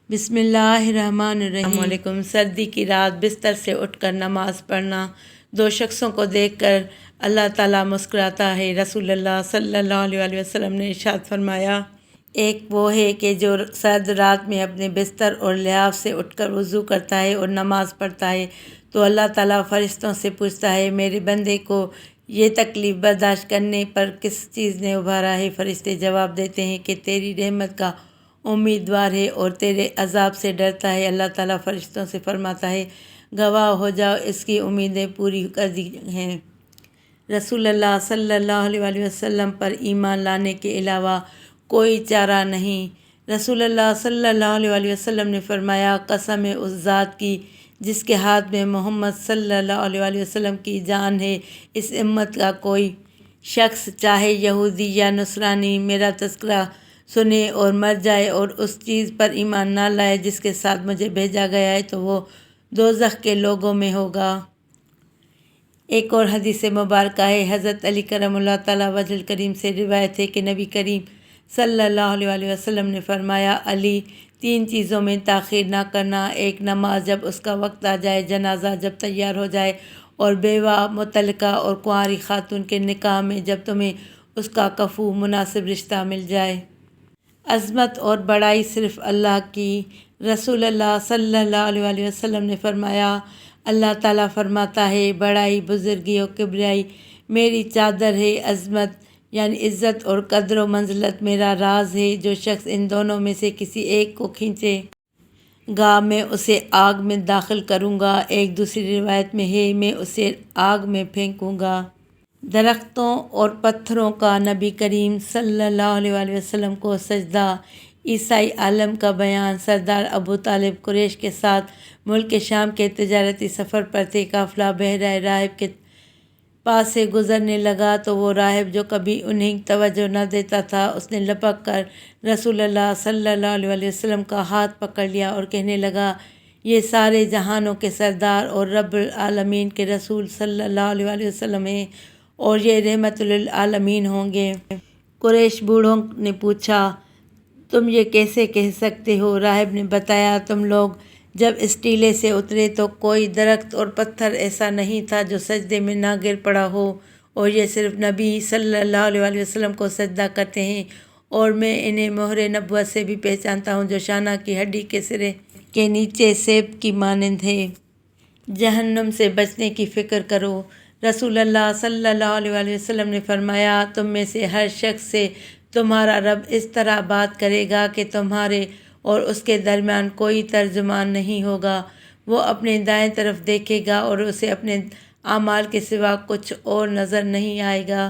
بسم اللہ الرحمن الرحیم۔ السلام علیکم۔ سردی کی رات بستر سے اٹھ کر نماز پڑھنا۔ دو شخصوں کو دیکھ کر اللہ تعالیٰ مسکراتا ہے۔ رسول اللہ صلی اللہ علیہ وسلم نے ارشاد فرمایا، ایک وہ ہے کہ جو سرد رات میں اپنے بستر اور لحاف سے اٹھ کر وضو کرتا ہے اور نماز پڑھتا ہے تو اللہ تعالیٰ فرشتوں سے پوچھتا ہے، میرے بندے کو یہ تکلیف برداشت کرنے پر کس چیز نے ابھارا ہے؟ فرشتے جواب دیتے ہیں کہ تیری رحمت کا امیدوار ہے اور تیرے عذاب سے ڈرتا ہے۔ اللہ تعالیٰ فرشتوں سے فرماتا ہے، گواہ ہو جاؤ، اس کی امیدیں پوری کر دی ہیں۔ رسول اللہ صلی اللہ علیہ وسلم پر ایمان لانے کے علاوہ کوئی چارہ نہیں۔ رسول اللہ صلی اللہ علیہ وسلم نے فرمایا، قسم ہے اس ذات کی جس کے ہاتھ میں محمد صلی اللہ علیہ وسلم کی جان ہے، اس امت کا کوئی شخص چاہے یہودی یا نصرانی میرا تذکرہ سنے اور مر جائے اور اس چیز پر ایمان نہ لائے جس کے ساتھ مجھے بھیجا گیا ہے تو وہ دوزخ کے لوگوں میں ہوگا۔ ایک اور حدیث مبارکہ ہے، حضرت علی کرم اللہ تعالیٰ وجہ کریم سے روایت ہے کہ نبی کریم صلی اللہ علیہ وسلم نے فرمایا، علی، تین چیزوں میں تاخیر نہ کرنا، ایک نماز جب اس کا وقت آ جائے، جنازہ جب تیار ہو جائے، اور بیوہ، مطلقہ اور کنواری خاتون کے نکاح میں جب تمہیں اس کا کفو مناسب رشتہ مل جائے۔ عظمت اور بڑائی صرف اللہ کی۔ رسول اللہ صلی اللہ علیہ وسلم نے فرمایا، اللہ تعالیٰ فرماتا ہے، بڑائی، بزرگی اور کبریائی میری چادر ہے، عظمت یعنی عزت اور قدر و منزلت میرا راز ہے۔ جو شخص ان دونوں میں سے کسی ایک کو کھینچے گا میں اسے آگ میں داخل کروں گا۔ ایک دوسری روایت میں ہے، میں اسے آگ میں پھینکوں گا۔ درختوں اور پتھروں کا نبی کریم صلی اللہ علیہ وسلم کو سجدہ۔ عیسائی عالم کا بیان۔ سردار ابو طالب قریش کے ساتھ ملک شام کے تجارتی سفر پر تھے۔ قافلہ بحیرہ راہب کے پاس سے گزرنے لگا تو وہ راہب جو کبھی انہیں توجہ نہ دیتا تھا، اس نے لپک کر رسول اللہ صلی اللہ علیہ وسلم کا ہاتھ پکڑ لیا اور کہنے لگا، یہ سارے جہانوں کے سردار اور رب العالمین کے رسول صلی اللہ علیہ وسلم ہیں اور یہ رحمت للعالمین ہوں گے۔ قریش بوڑھوں نے پوچھا، تم یہ کیسے کہہ سکتے ہو؟ راہب نے بتایا، تم لوگ جب اس ٹیلے سے اترے تو کوئی درخت اور پتھر ایسا نہیں تھا جو سجدے میں نہ گر پڑا ہو، اور یہ صرف نبی صلی اللہ علیہ وسلم کو سجدہ کرتے ہیں، اور میں انہیں مہر نبوت سے بھی پہچانتا ہوں جو شانہ کی ہڈی کے سرے کے نیچے سیب کی مانند ہے۔ جہنم سے بچنے کی فکر کرو۔ رسول اللہ صلی اللہ علیہ وسلم نے فرمایا، تم میں سے ہر شخص سے تمہارا رب اس طرح بات کرے گا کہ تمہارے اور اس کے درمیان کوئی ترجمان نہیں ہوگا۔ وہ اپنے دائیں طرف دیکھے گا اور اسے اپنے اعمال کے سوا کچھ اور نظر نہیں آئے گا۔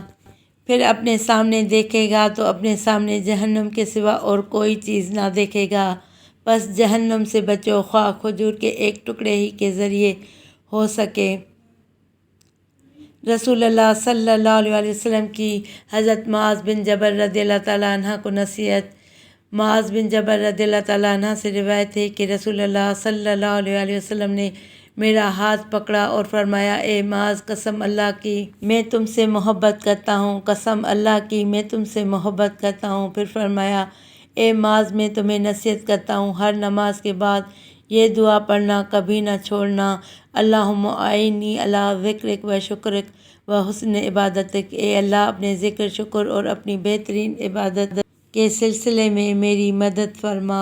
پھر اپنے سامنے دیکھے گا تو اپنے سامنے جہنم کے سوا اور کوئی چیز نہ دیکھے گا۔ بس جہنم سے بچو، خواہ کھجور کے ایک ٹکڑے ہی کے ذریعے ہو سکے۔ رسول اللہ صلی اللہ علیہ وسلم کی حضرت معاذ بن جبل رضی اللہ تعالیٰ عنہ کو نصیحت۔ معاذ بن جبل رضی اللہ تعالیٰ عنہ سے روایت ہے کہ رسول اللہ صلی اللہ علیہ وسلم نے میرا ہاتھ پکڑا اور فرمایا، اے معاذ، قسم اللہ کی میں تم سے محبت کرتا ہوں، قسم اللہ کی میں تم سے محبت کرتا ہوں۔ پھر فرمایا، اے معاذ، میں تمہیں نصیحت کرتا ہوں، ہر نماز کے بعد یہ دعا پڑھنا کبھی نہ چھوڑنا، اللہم اعنی علی ذکرک و شکرک و حسن عبادتک۔ اے اللہ، اپنے ذکر، شکر اور اپنی بہترین عبادت کے سلسلے میں میری مدد فرما۔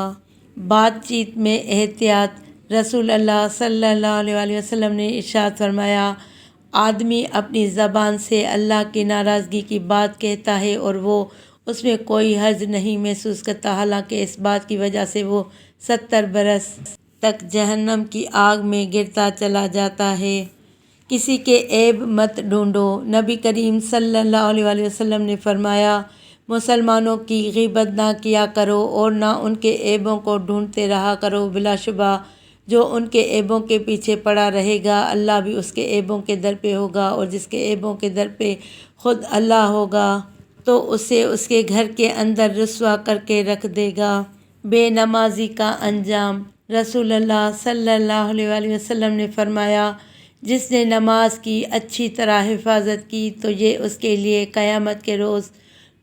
بات چیت میں احتیاط۔ رسول اللہ صلی اللہ علیہ وسلم نے ارشاد فرمایا، آدمی اپنی زبان سے اللہ کی ناراضگی کی بات کہتا ہے اور وہ اس میں کوئی حرج نہیں محسوس کرتا، حالانکہ اس بات کی وجہ سے وہ 70 برس تک جہنم کی آگ میں گرتا چلا جاتا ہے۔ کسی کے عیب مت ڈھونڈو۔ نبی کریم صلی اللہ علیہ وسلم نے فرمایا، مسلمانوں کی غیبت نہ کیا کرو اور نہ ان کے عیبوں کو ڈھونڈتے رہا کرو، بلا شبہ جو ان کے عیبوں کے پیچھے پڑا رہے گا اللہ بھی اس کے عیبوں کے در پہ ہوگا، اور جس کے عیبوں کے در پہ خود اللہ ہوگا تو اسے اس کے گھر کے اندر رسوا کر کے رکھ دے گا۔ بے نمازی کا انجام۔ رسول اللہ صلی اللہ علیہ وسلم نے فرمایا، جس نے نماز کی اچھی طرح حفاظت کی تو یہ اس کے لیے قیامت کے روز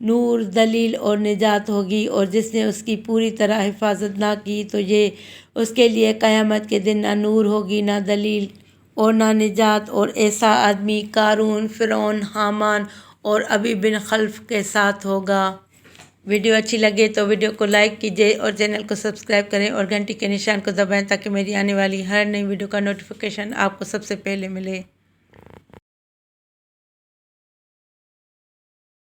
نور، دلیل اور نجات ہوگی، اور جس نے اس کی پوری طرح حفاظت نہ کی تو یہ اس کے لیے قیامت کے دن نہ نور ہوگی، نہ دلیل اور نہ نجات، اور ایسا آدمی قارون، فرعون، حامان اور ابی بن خلف کے ساتھ ہوگا۔ ویڈیو اچھی لگے تو ویڈیو کو لائک کیجیے اور چینل کو سبسکرائب کریں اور گھنٹی کے نشان کو دبائیں تاکہ میری آنے والی ہر نئی ویڈیو کا نوٹیفیکیشن آپ کو سب سے پہلے ملے۔